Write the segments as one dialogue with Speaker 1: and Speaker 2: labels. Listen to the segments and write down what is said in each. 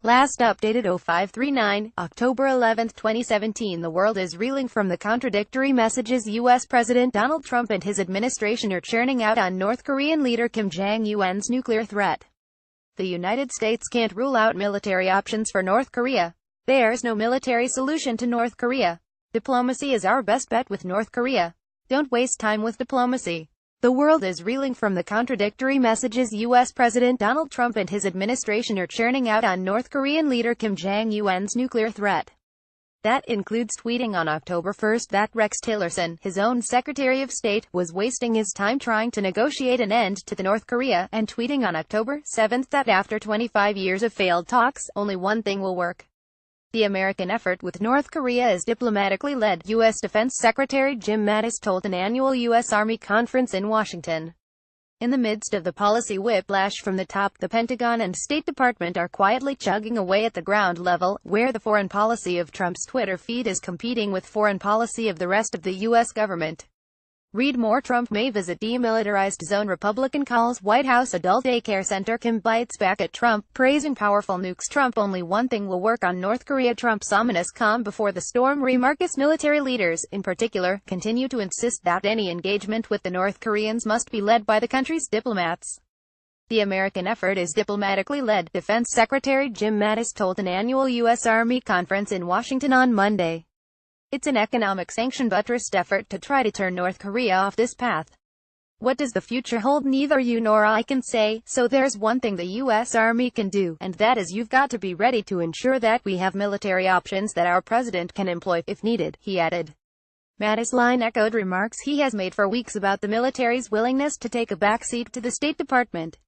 Speaker 1: Last updated 0539, October 11, 2017. The world is reeling from the contradictory messages U.S. President Donald Trump and his administration are churning out on North Korean leader Kim Jong-un's nuclear threat. The United States can't rule out military options for North Korea. There's no military solution to North Korea. Diplomacy is our best bet with North Korea. Don't waste time with diplomacy. The world is reeling from the contradictory messages U.S. President Donald Trump and his administration are churning out on North Korean leader Kim Jong-un's nuclear threat. That includes tweeting on October 1 that Rex Tillerson, his own Secretary of State, was wasting his time trying to negotiate an end to the North Korea, and tweeting on October 7 that after 25 years of failed talks, only one thing will work. The American effort with North Korea is diplomatically led, U.S. Defense Secretary Jim Mattis told an annual U.S. Army conference in Washington. In the midst of the policy whiplash from the top, the Pentagon and State Department are quietly chugging away at the ground level, where the foreign policy of Trump's Twitter feed is competing with foreign policy of the rest of the U.S. government. Read more. Trump may visit demilitarized zone. Republican calls White House adult daycare center. Kim bites back at Trump, praising powerful nukes. Trump only one thing will work on North Korea. Trump's ominous calm before the storm remarks military leaders, in particular, continue to insist that any engagement with the North Koreans must be led by the country's diplomats. The American effort is diplomatically led, Defense Secretary Jim Mattis told an annual U.S. Army conference in Washington on Monday. It's an economic sanction buttressed effort to try to turn North Korea off this path. What does the future hold? Neither you nor I can say, so there's one thing the U.S. Army can do, and that is you've got to be ready to ensure that we have military options that our president can employ, if needed, he added. Mattis' line echoed remarks he has made for weeks about the military's willingness to take a backseat to the State Department.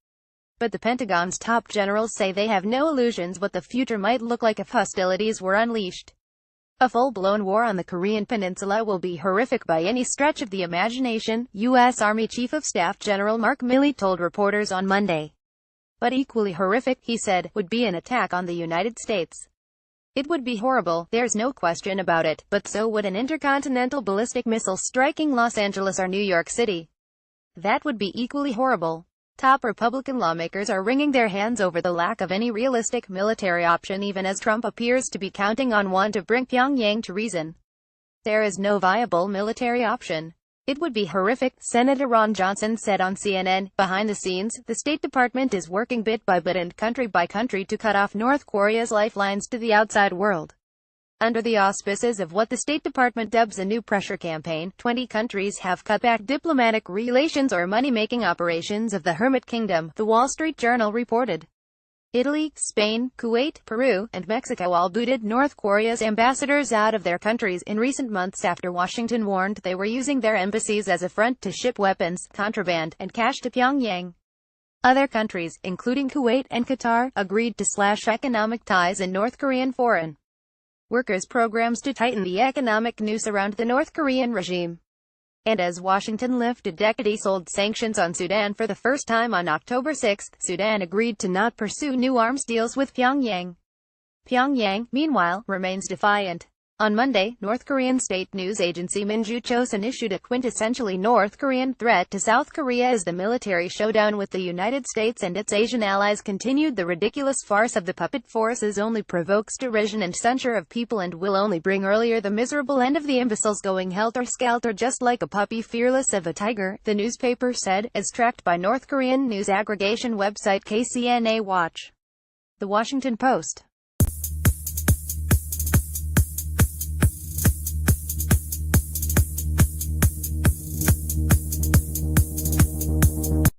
Speaker 1: But the Pentagon's top generals say they have no illusions what the future might look like if hostilities were unleashed. A full-blown war on the Korean peninsula will be horrific by any stretch of the imagination, U.S. Army Chief of Staff General Mark Milley told reporters on Monday. But equally horrific, he said, would be an attack on the United States. It would be horrible, there's no question about it, but so would an intercontinental ballistic missile striking Los Angeles or New York City. That would be equally horrible. Top Republican lawmakers are wringing their hands over the lack of any realistic military option, even as Trump appears to be counting on one to bring Pyongyang to reason. There is no viable military option. It would be horrific, Senator Ron Johnson said on CNN. Behind the scenes, the State Department is working bit by bit and country by country to cut off North Korea's lifelines to the outside world. Under the auspices of what the State Department dubs a new pressure campaign, 20 countries have cut back diplomatic relations or money-making operations of the Hermit Kingdom, The Wall Street Journal reported. Italy, Spain, Kuwait, Peru, and Mexico all booted North Korea's ambassadors out of their countries in recent months after Washington warned they were using their embassies as a front to ship weapons, contraband, and cash to Pyongyang. Other countries, including Kuwait and Qatar, agreed to slash economic ties in North Korean foreign workers' programs to tighten the economic noose around the North Korean regime. And as Washington lifted decade-old sanctions on Sudan for the first time on October 6, Sudan agreed to not pursue new arms deals with Pyongyang. Pyongyang, meanwhile, remains defiant. On Monday, North Korean state news agency Minju Chosun issued a quintessentially North Korean threat to South Korea as the military showdown with the United States and its Asian allies continued. The ridiculous farce of the puppet forces only provokes derision and censure of people and will only bring earlier the miserable end of the imbeciles going helter-skelter just like a puppy fearless of a tiger, the newspaper said, as tracked by North Korean news aggregation website KCNA Watch. The Washington Post.